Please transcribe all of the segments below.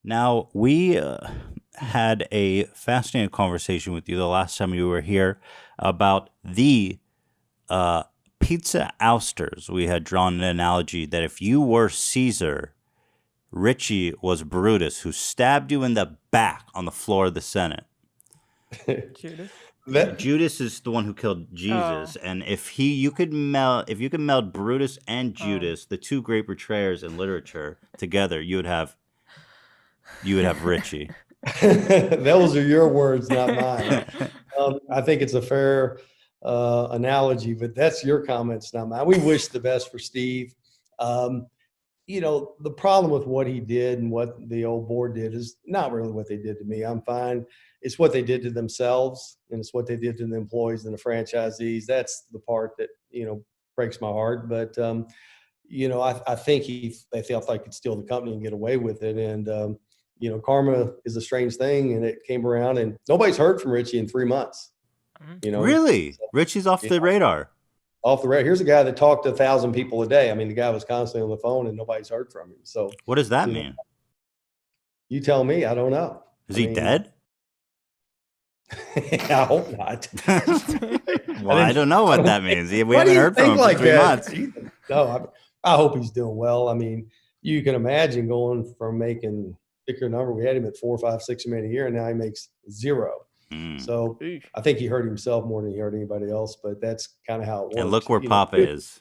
Now, we had a fascinating conversation with you the last time you were here about the uh, pizza ousters. We had drawn an analogy that if you were Caesar, Richie was Brutus, who stabbed you in the back on the floor of the Senate. Judas. That Judas is the one who killed Oh, Jesus, and if you could meld Brutus and oh. Judas, the two great betrayers in literature, together, you would have Richie. those are your words, not mine. I think it's a fair analogy, but that's your comments, not mine. We wish the best for Steve. Um, the problem with what he did and what the old board did is not really what they did to me. I'm fine. It's what they did to themselves, and it's what they did to the employees and the franchisees. That's the part that breaks my heart. But I think they felt like could steal the company and get away with it. And karma is a strange thing, and it came around, and nobody's heard from Richie in 3 months. Mhm. Really? So, Richie's off yeah, the radar. off the rate. Here's a guy that talked to 1,000 people a day. I mean, the guy was constantly on the phone, and nobody's heard from him. So, What does that you know, mean? you tell me. I don't know. Is I he mean, dead? I hope not. Well, I don't know what that means. We Why do haven't you heard from think him for like 3 months. that? No, I hope he's doing well. I mean, you can imagine going from making pick your number. We had him at 4, 5, 6 million a year, and now he makes zero. Mm. So Eesh. I think he hurt himself more than he hurt anybody else. But that's kind of how it works. And look where Papa is.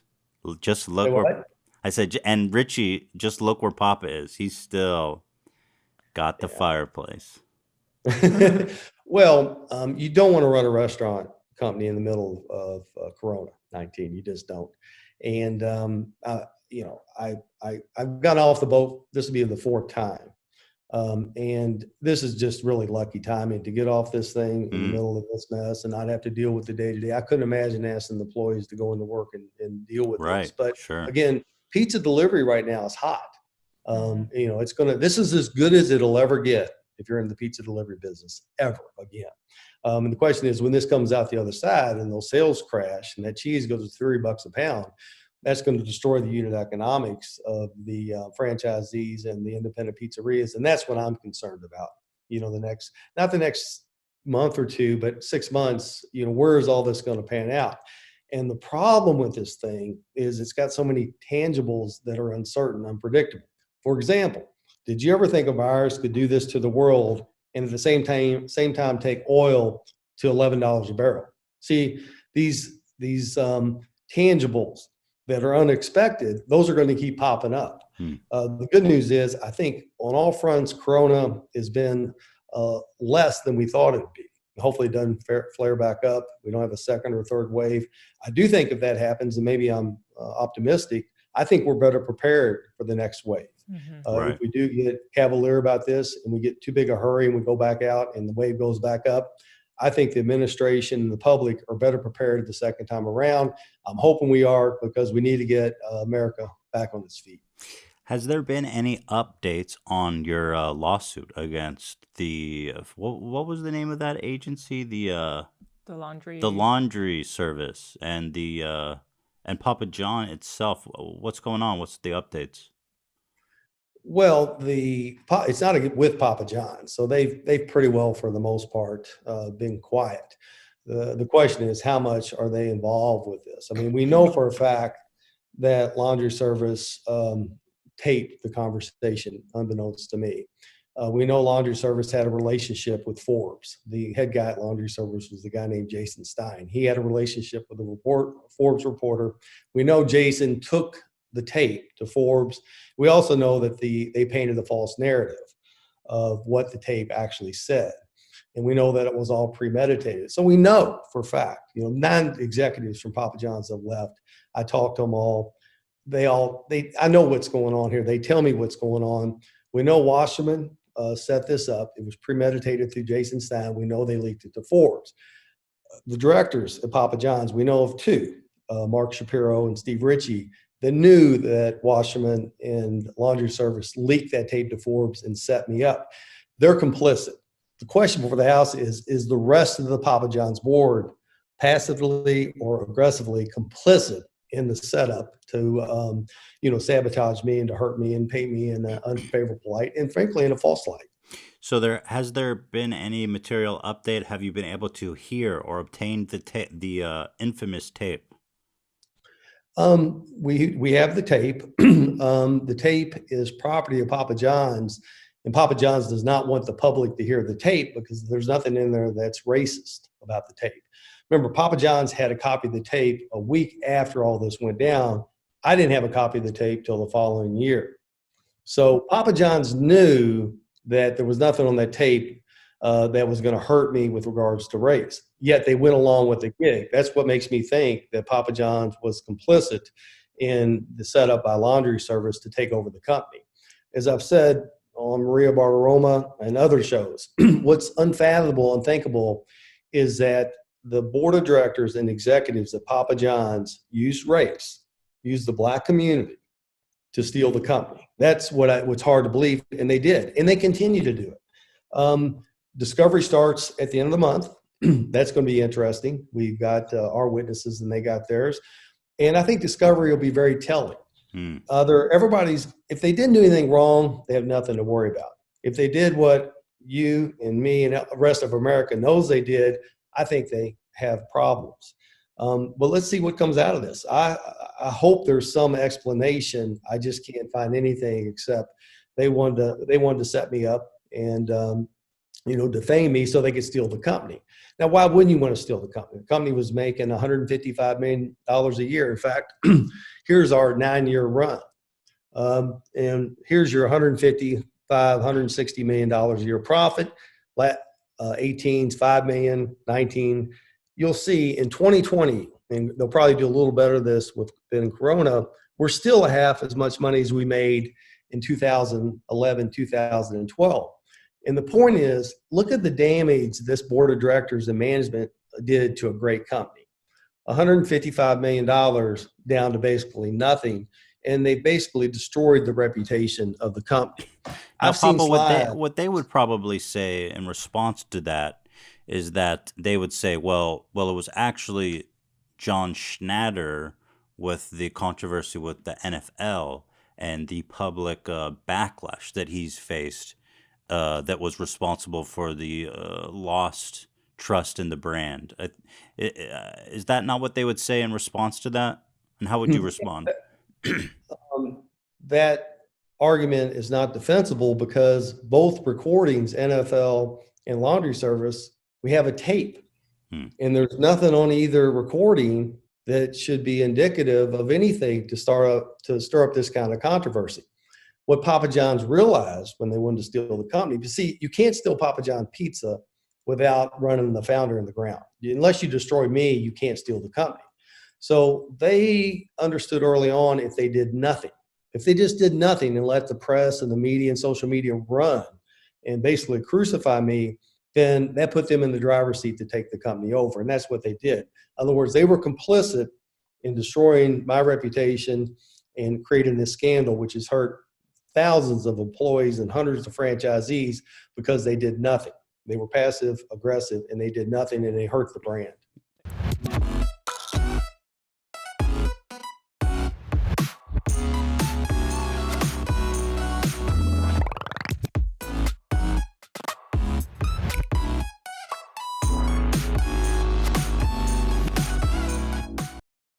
Just Say look where what? I said. And Richie, just look where Papa is. He's still got the fireplace. Well, you don't want to run a restaurant company in the middle of Corona-19. You just don't. And I've gone off the boat. This will be the fourth time, and this is just really lucky timing to get off this thing in the middle of this mess and not have to deal with the day to day. I couldn't imagine asking the employees to go into work and deal with this. Right. But Sure. again, pizza delivery right now is hot. Mhm. This is as good as it'll ever get if you're in the pizza delivery business ever again. And the question is, when this comes out the other side and those sales crash and that cheese goes to $3 a pound, that's going to destroy the unit economics of the franchisees and the independent pizzerias. And that's what I'm concerned about. Not the next month or two, but 6 months, where is all this going to pan out? And the problem with this thing is it's got so many tangibles that are uncertain, unpredictable. For example, did you ever think a virus could do this to the world and at the same time take oil to $11 a barrel? See, these tangibles that are unexpected, those are going to keep popping up. The good news is, I think on all fronts, Corona has been less than we thought it would be. Hopefully it doesn't flare back up. We don't have a second or third wave. I do think if that happens, and maybe I'm optimistic, I think we're better prepared for the next wave. Mhm. Right. If we do get cavalier about this and we get too big a hurry and we go back out and the wave goes back up, I think the administration and the public are better prepared the second time around. I'm hoping we are, because we need to get America back on its feet. Has there been any updates on your lawsuit against what was the name of that agency? The laundry. The laundry service and and Papa John itself. What's going on? What's the updates? Well, it's not with Papa John, so they've pretty well, for the most part, been quiet. The question is, how much are they involved with this? I mean, we know for a fact that laundry service taped the conversation, unbeknownst to me. We know laundry service had a relationship with Forbes. The head guy at laundry service was the guy named Jason Stein. He had a relationship with the Forbes reporter. We know Jason took the tape to Forbes. We also know that they painted a false narrative of what the tape actually said. And we know that it was all premeditated. So we know for a fact, 9 executives from Papa John's have left. I talked to them all. I know what's going on here. They tell me what's going on. We know Wasserman set this up. It was premeditated through Jason Stein. We know they leaked it to Forbes. The directors at Papa John's, we know of 2, Mark Shapiro and Steve Ritchie, that knew that Wasserman and laundry service leaked that tape to Forbes and set me up. They're complicit. The question before the House is the rest of the Papa John's board passively or aggressively complicit in the setup to, sabotage me and to hurt me and paint me in an unfavorable light and frankly in a false light. So has there been any material update? Have you been able to hear or obtain the infamous tape? We have the tape. The tape is property of Papa John's, and Papa John's does not want the public to hear the tape because there's nothing in there that's racist about the tape. Remember, Papa John's had a copy of the tape a week after all this went down. I didn't have a copy of the tape till the following year. So Papa John's knew that there was nothing on that tape that was going to hurt me with regards to race. Yet they went along with the gig. That's what makes me think that Papa John's was complicit in the setup by Laundry Service to take over the company. As I've said on Maria Bartiromo and other shows, what's unfathomable, unthinkable is that the board of directors and executives at Papa John's used race, used the black community to steal the company. That's what's hard to believe, and they did, and they continue to do it. Discovery starts at the end of the month. That's going to be interesting. We've got our witnesses, and they got theirs, and I think Discovery will be very telling. If they didn't do anything wrong, they have nothing to worry about. If they did what you and me and the rest of America knows they did, I think they have problems. But let's see what comes out of this. I hope there's some explanation. I just can't find anything except they wanted to set me up and defame me so they could steal the company. Now, why wouldn't you want to steal the company? The company was making $155 million a year. In fact, here's our 9-year run, and here's your $160 million a year profit. 18's $5 million, 19. You'll see in 2020, and they'll probably do a little better this than Corona, we're still half as much money as we made in 2011, 2012. And the point is, look at the damage this board of directors and management did to a great company. $155 million down to basically nothing. And they basically destroyed the reputation of the company. Now, Papa, what they would probably say in response to that is that they would say, well, it was actually John Schnatter with the controversy with the NFL and the public backlash that he's faced that was responsible for the lost trust in the brand. Is that not what they would say in response to that? And how would you respond? That argument is not defensible because both recordings, NFL and Laundry Service, we have a tape. And there's nothing on either recording that should be indicative of anything to stir up this kind of controversy. What Papa John's realized when they wanted to steal the company, you see, you can't steal Papa John pizza without running the founder in the ground. Unless you destroy me, you can't steal the company. So they understood early on if they did nothing, if they just did nothing and let the press and the media and social media run and basically crucify me, then that put them in the driver's seat to take the company over. And that's what they did. In other words, they were complicit in destroying my reputation and creating this scandal, which has hurt thousands of employees and hundreds of franchisees because they did nothing. They were passive aggressive and they did nothing and they hurt the brand.